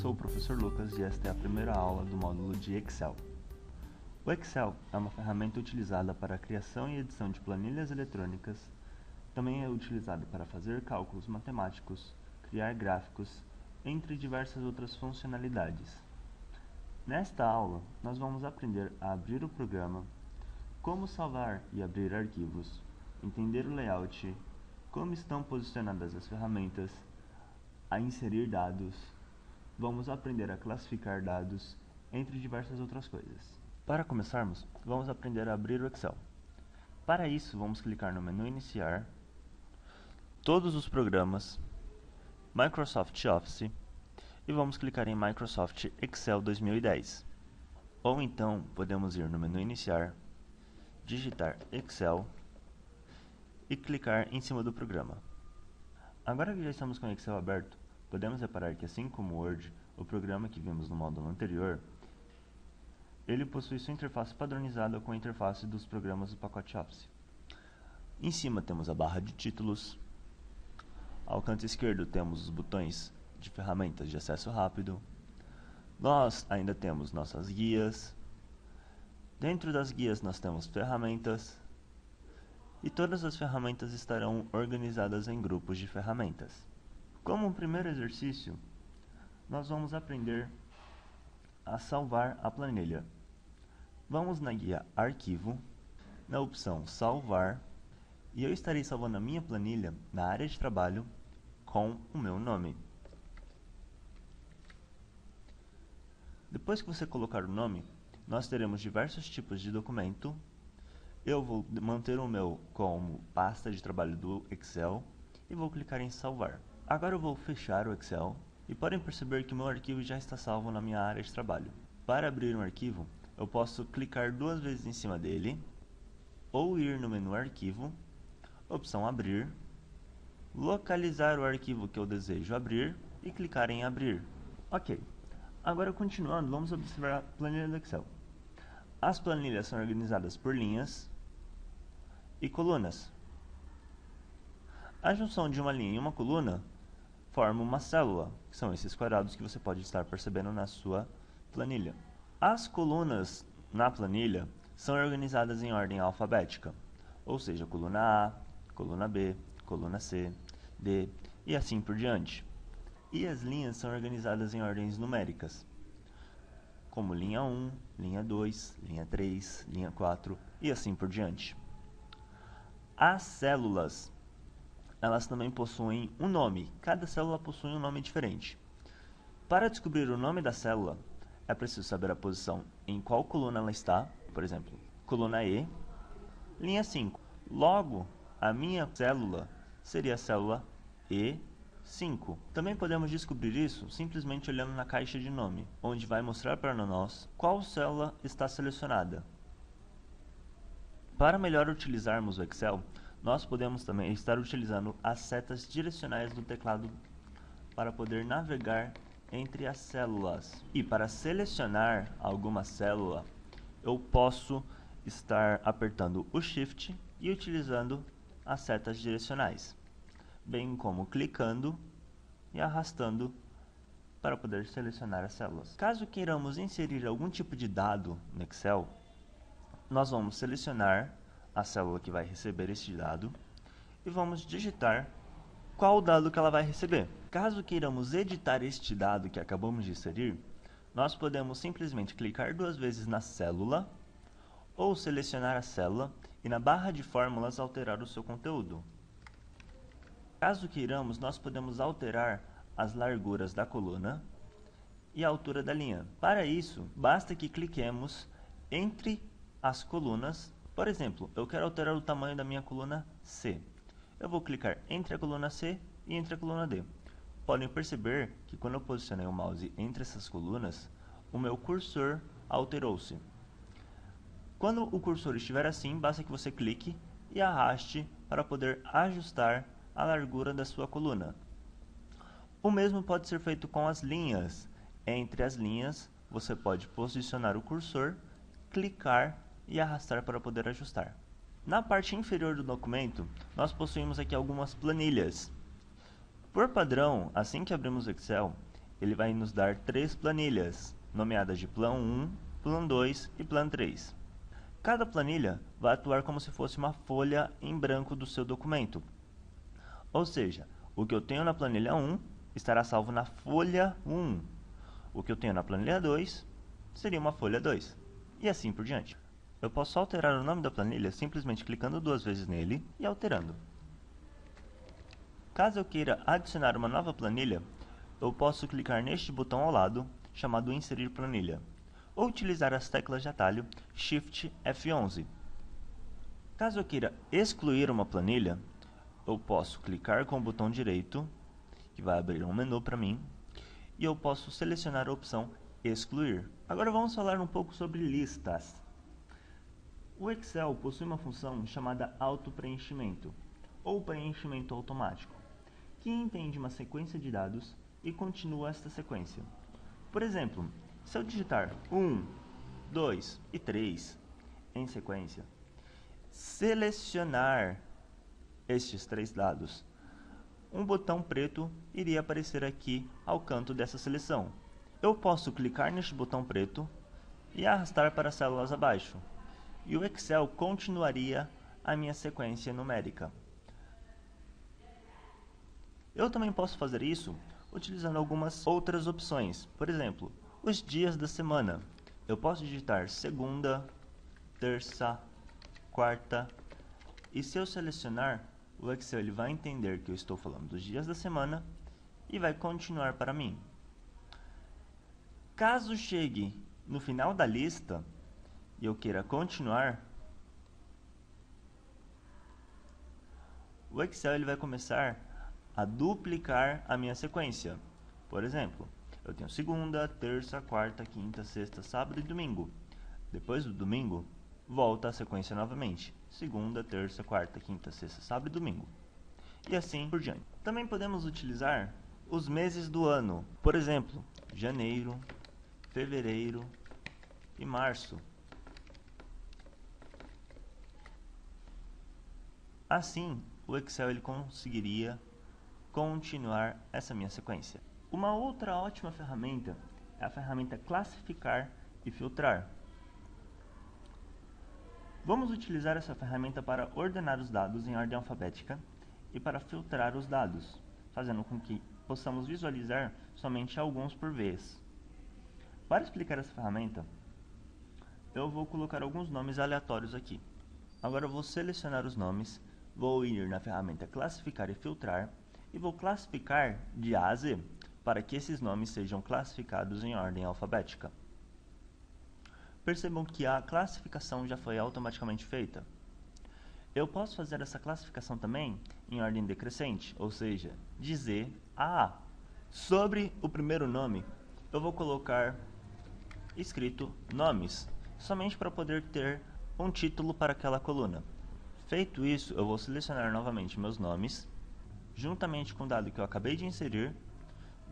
sou o professor Lucas e esta é a primeira aula do módulo de Excel. O Excel é uma ferramenta utilizada para a criação e edição de planilhas eletrônicas, também é utilizado para fazer cálculos matemáticos, criar gráficos, entre diversas outras funcionalidades. Nesta aula, nós vamos aprender a abrir o programa, como salvar e abrir arquivos, entender o layout, como estão posicionadas as ferramentas, a inserir dados, vamos aprender a classificar dados, entre diversas outras coisas. Para começarmos, vamos aprender a abrir o Excel. Para isso, vamos clicar no menu Iniciar, Todos os programas, Microsoft Office e vamos clicar em Microsoft Excel 2010. Ou então, podemos ir no menu Iniciar, digitar Excel e clicar em cima do programa. Agora que já estamos com o Excel aberto, podemos reparar que assim como o Word, o programa que vimos no módulo anterior, ele possui sua interface padronizada com a interface dos programas do pacote Office. Em cima temos a barra de títulos, ao canto esquerdo temos os botões de ferramentas de acesso rápido, nós ainda temos nossas guias, dentro das guias nós temos ferramentas, e todas as ferramentas estarão organizadas em grupos de ferramentas. Como um primeiro exercício, nós vamos aprender a salvar a planilha. Vamos na guia Arquivo, na opção Salvar, e eu estarei salvando a minha planilha na área de trabalho com o meu nome. Depois que você colocar o nome, nós teremos diversos tipos de documento. Eu vou manter o meu como pasta de trabalho do Excel e vou clicar em salvar. Agora eu vou fechar o Excel e podem perceber que o meu arquivo já está salvo na minha área de trabalho. Para abrir um arquivo, eu posso clicar duas vezes em cima dele ou ir no menu Arquivo, opção Abrir, localizar o arquivo que eu desejo abrir e clicar em Abrir. Ok, agora continuando, vamos observar a planilha do Excel. As planilhas são organizadas por linhas e colunas. A junção de uma linha e uma coluna forma uma célula, que são esses quadrados que você pode estar percebendo na sua planilha. As colunas na planilha são organizadas em ordem alfabética, ou seja, coluna A, coluna B, coluna C, D e assim por diante. E as linhas são organizadas em ordens numéricas, como linha 1, linha 2, linha 3, linha 4 e assim por diante. As células, elas também possuem um nome, cada célula possui um nome diferente. Para descobrir o nome da célula, é preciso saber a posição em qual coluna ela está, por exemplo, coluna E, linha 5. Logo, a minha célula seria a célula E5. Também podemos descobrir isso simplesmente olhando na caixa de nome, onde vai mostrar para nós qual célula está selecionada. Para melhor utilizarmos o Excel, nós podemos também estar utilizando as setas direcionais do teclado para poder navegar entre as células. E para selecionar alguma célula, eu posso estar apertando o Shift e utilizando as setas direcionais, bem como clicando e arrastando para poder selecionar as células. Caso queiramos inserir algum tipo de dado no Excel, nós vamos selecionar a célula que vai receber este dado e vamos digitar qual o dado que ela vai receber. Caso queiramos editar este dado que acabamos de inserir, nós podemos simplesmente clicar duas vezes na célula ou selecionar a célula e na barra de fórmulas alterar o seu conteúdo. Caso queiramos, nós podemos alterar as larguras da coluna e a altura da linha. Para isso, basta que cliquemos entre as colunas. Por exemplo, eu quero alterar o tamanho da minha coluna C. Eu vou clicar entre a coluna C e entre a coluna D. Podem perceber que quando eu posicionei o mouse entre essas colunas, o meu cursor alterou-se. Quando o cursor estiver assim, basta que você clique e arraste para poder ajustar a largura da sua coluna. O mesmo pode ser feito com as linhas. Entre as linhas, você pode posicionar o cursor, clicar e arrastar para poder ajustar. Na parte inferior do documento, nós possuímos aqui algumas planilhas. Por padrão, assim que abrimos o Excel, ele vai nos dar 3 planilhas, nomeadas de Plan 1, Plan 2 e Plan 3. Cada planilha vai atuar como se fosse uma folha em branco do seu documento. Ou seja, o que eu tenho na planilha 1 estará salvo na folha 1. O que eu tenho na planilha 2 seria uma folha 2. E assim por diante. Eu posso alterar o nome da planilha simplesmente clicando 2 vezes nele e alterando. Caso eu queira adicionar uma nova planilha, eu posso clicar neste botão ao lado, chamado Inserir Planilha, ou utilizar as teclas de atalho Shift F11. Caso eu queira excluir uma planilha, eu posso clicar com o botão direito, que vai abrir um menu para mim, e eu posso selecionar a opção Excluir. Agora vamos falar um pouco sobre listas. O Excel possui uma função chamada auto-preenchimento, ou preenchimento automático, que entende uma sequência de dados e continua esta sequência. Por exemplo, se eu digitar 1, 2 e 3 em sequência, selecionar estes 3 dados, um botão preto iria aparecer aqui ao canto dessa seleção. Eu posso clicar neste botão preto e arrastar para as células abaixo, e o Excel continuaria a minha sequência numérica. Eu também posso fazer isso utilizando algumas outras opções. Por exemplo, os dias da semana. Eu posso digitar segunda, terça, quarta, e se eu selecionar, o Excel ele vai entender que eu estou falando dos dias da semana e vai continuar para mim. Caso chegue no final da lista e eu queira continuar, o Excel ele vai começar a duplicar a minha sequência. Por exemplo, eu tenho segunda, terça, quarta, quinta, sexta, sábado e domingo. Depois do domingo, volta a sequência novamente. Segunda, terça, quarta, quinta, sexta, sábado e domingo. E assim por diante. Também podemos utilizar os meses do ano. Por exemplo, janeiro, fevereiro e março. Assim, o Excel ele conseguiria continuar essa minha sequência. Uma outra ótima ferramenta é a ferramenta Classificar e Filtrar. Vamos utilizar essa ferramenta para ordenar os dados em ordem alfabética e para filtrar os dados, fazendo com que possamos visualizar somente alguns por vez. Para explicar essa ferramenta, eu vou colocar alguns nomes aleatórios aqui. Agora eu vou selecionar os nomes, vou ir na ferramenta Classificar e Filtrar e vou classificar de A a Z para que esses nomes sejam classificados em ordem alfabética. Percebam que a classificação já foi automaticamente feita. Eu posso fazer essa classificação também em ordem decrescente, ou seja, de Z a A. Sobre o primeiro nome, eu vou colocar escrito nomes, somente para poder ter um título para aquela coluna. Feito isso, eu vou selecionar novamente meus nomes, juntamente com o dado que eu acabei de inserir,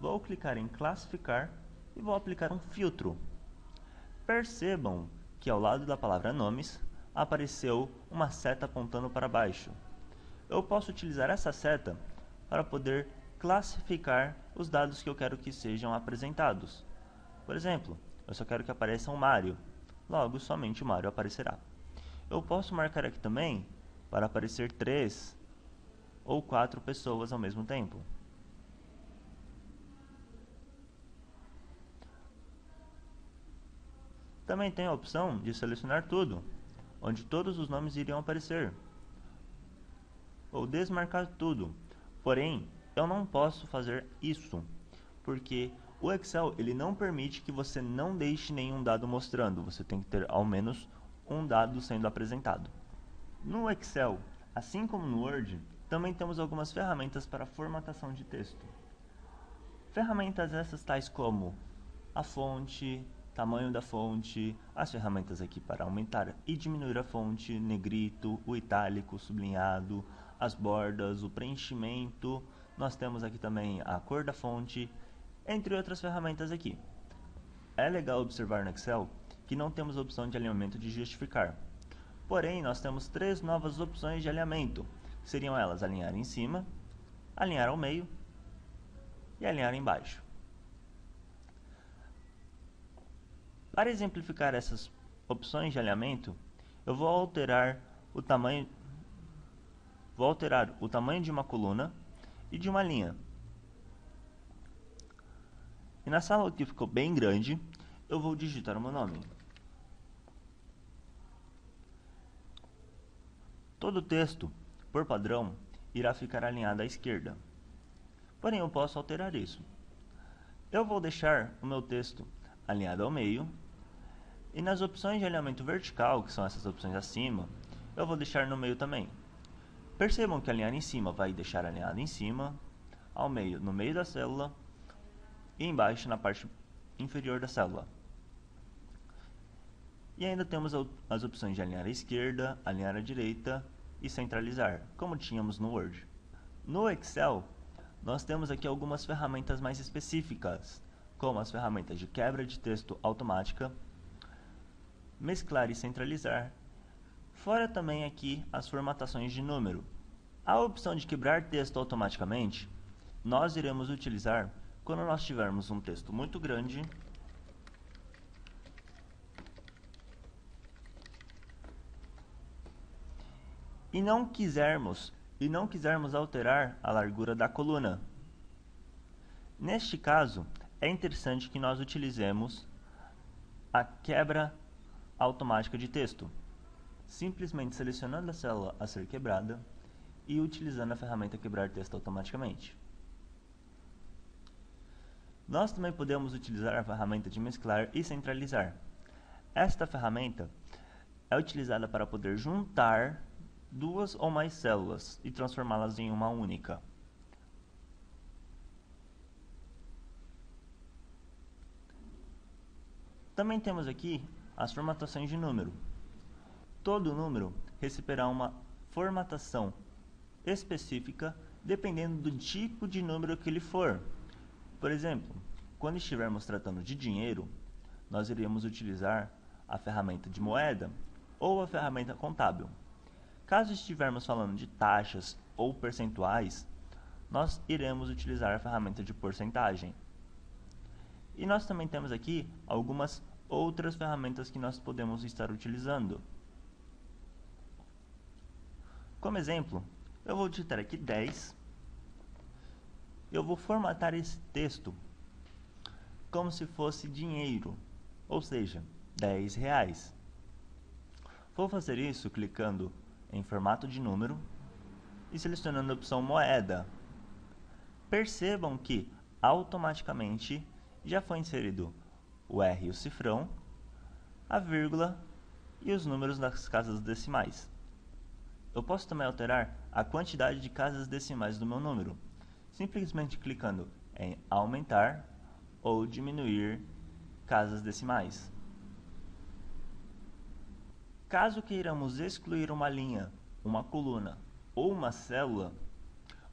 vou clicar em classificar e vou aplicar um filtro. Percebam que ao lado da palavra nomes apareceu uma seta apontando para baixo. Eu posso utilizar essa seta para poder classificar os dados que eu quero que sejam apresentados. Por exemplo, eu só quero que apareça um Mário, logo somente o Mário aparecerá. Eu posso marcar aqui também para aparecer 3 ou 4 pessoas ao mesmo tempo. Também tem a opção de selecionar tudo, onde todos os nomes iriam aparecer, ou desmarcar tudo. Porém, eu não posso fazer isso, porque o Excel ele não permite que você não deixe nenhum dado mostrando. Você tem que ter ao menos um dado sendo apresentado. No Excel, assim como no Word, também temos algumas ferramentas para formatação de texto. Ferramentas essas tais como a fonte, tamanho da fonte, as ferramentas aqui para aumentar e diminuir a fonte, negrito, o itálico, sublinhado, as bordas, o preenchimento. Nós temos aqui também a cor da fonte, entre outras ferramentas aqui. É legal observar no Excel que não temos a opção de alinhamento de justificar. Porém, nós temos 3 novas opções de alinhamento, que seriam elas alinhar em cima, alinhar ao meio e alinhar embaixo. Para exemplificar essas opções de alinhamento, eu vou alterar o tamanho de uma coluna e de uma linha. E na sala que ficou bem grande, eu vou digitar o meu nome. Todo o texto, por padrão, irá ficar alinhado à esquerda. Porém, eu posso alterar isso. Eu vou deixar o meu texto alinhado ao meio, e nas opções de alinhamento vertical, que são essas opções acima, eu vou deixar no meio também. Percebam que alinhar em cima vai deixar alinhado em cima, ao meio no meio da célula e embaixo na parte inferior da célula. E ainda temos as opções de alinhar à esquerda, alinhar à direita e centralizar, como tínhamos no Word. No Excel, nós temos aqui algumas ferramentas mais específicas, como as ferramentas de quebra de texto automática, mesclar e centralizar, fora também aqui as formatações de número. A opção de quebrar texto automaticamente, nós iremos utilizar quando nós tivermos um texto muito grande e não quisermos alterar a largura da coluna. Neste caso, é interessante que nós utilizemos a quebra automática de texto, simplesmente selecionando a célula a ser quebrada e utilizando a ferramenta quebrar texto automaticamente. Nós também podemos utilizar a ferramenta de mesclar e centralizar. Esta ferramenta é utilizada para poder juntar duas ou mais células e transformá-las em uma única. Também temos aqui as formatações de número. Todo número receberá uma formatação específica dependendo do tipo de número que ele for. Por exemplo, quando estivermos tratando de dinheiro, nós iremos utilizar a ferramenta de moeda ou a ferramenta contábil. Caso estivermos falando de taxas ou percentuais, nós iremos utilizar a ferramenta de porcentagem. E nós também temos aqui algumas outras ferramentas que nós podemos estar utilizando. Como exemplo, eu vou digitar aqui 10. Eu vou formatar esse texto como se fosse dinheiro, ou seja, R$10. Vou fazer isso clicando em formato de número e selecionando a opção moeda. Percebam que automaticamente já foi inserido o R e o cifrão, a vírgula e os números das casas decimais. Eu posso também alterar a quantidade de casas decimais do meu número, simplesmente clicando em aumentar ou diminuir casas decimais. Caso queiramos excluir uma linha, uma coluna ou uma célula,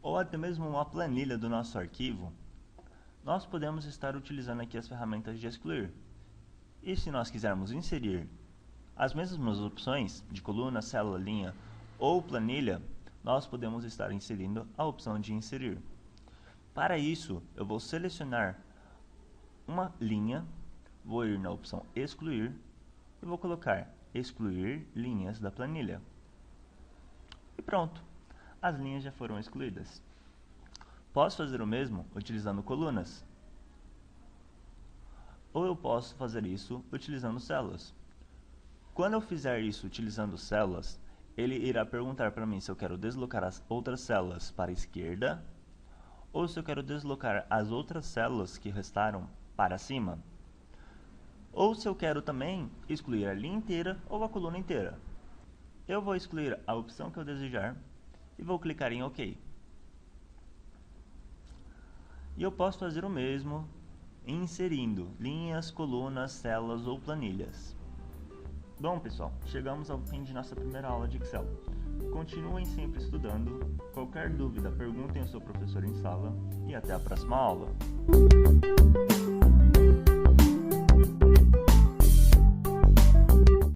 ou até mesmo uma planilha do nosso arquivo, nós podemos estar utilizando aqui as ferramentas de excluir. E se nós quisermos inserir as mesmas opções de coluna, célula, linha ou planilha, nós podemos estar inserindo a opção de inserir. Para isso, eu vou selecionar uma linha, vou ir na opção excluir e vou colocar excluir linhas da planilha. E pronto, as linhas já foram excluídas. Posso fazer o mesmo utilizando colunas, ou eu posso fazer isso utilizando células. Quando eu fizer isso utilizando células, ele irá perguntar para mim se eu quero deslocar as outras células para a esquerda ou se eu quero deslocar as outras células que restaram para cima, ou se eu quero também excluir a linha inteira ou a coluna inteira. Eu vou excluir a opção que eu desejar e vou clicar em OK. E eu posso fazer o mesmo inserindo linhas, colunas, células ou planilhas. Bom pessoal, chegamos ao fim de nossa primeira aula de Excel. Continuem sempre estudando. Qualquer dúvida, perguntem ao seu professor em sala e até a próxima aula.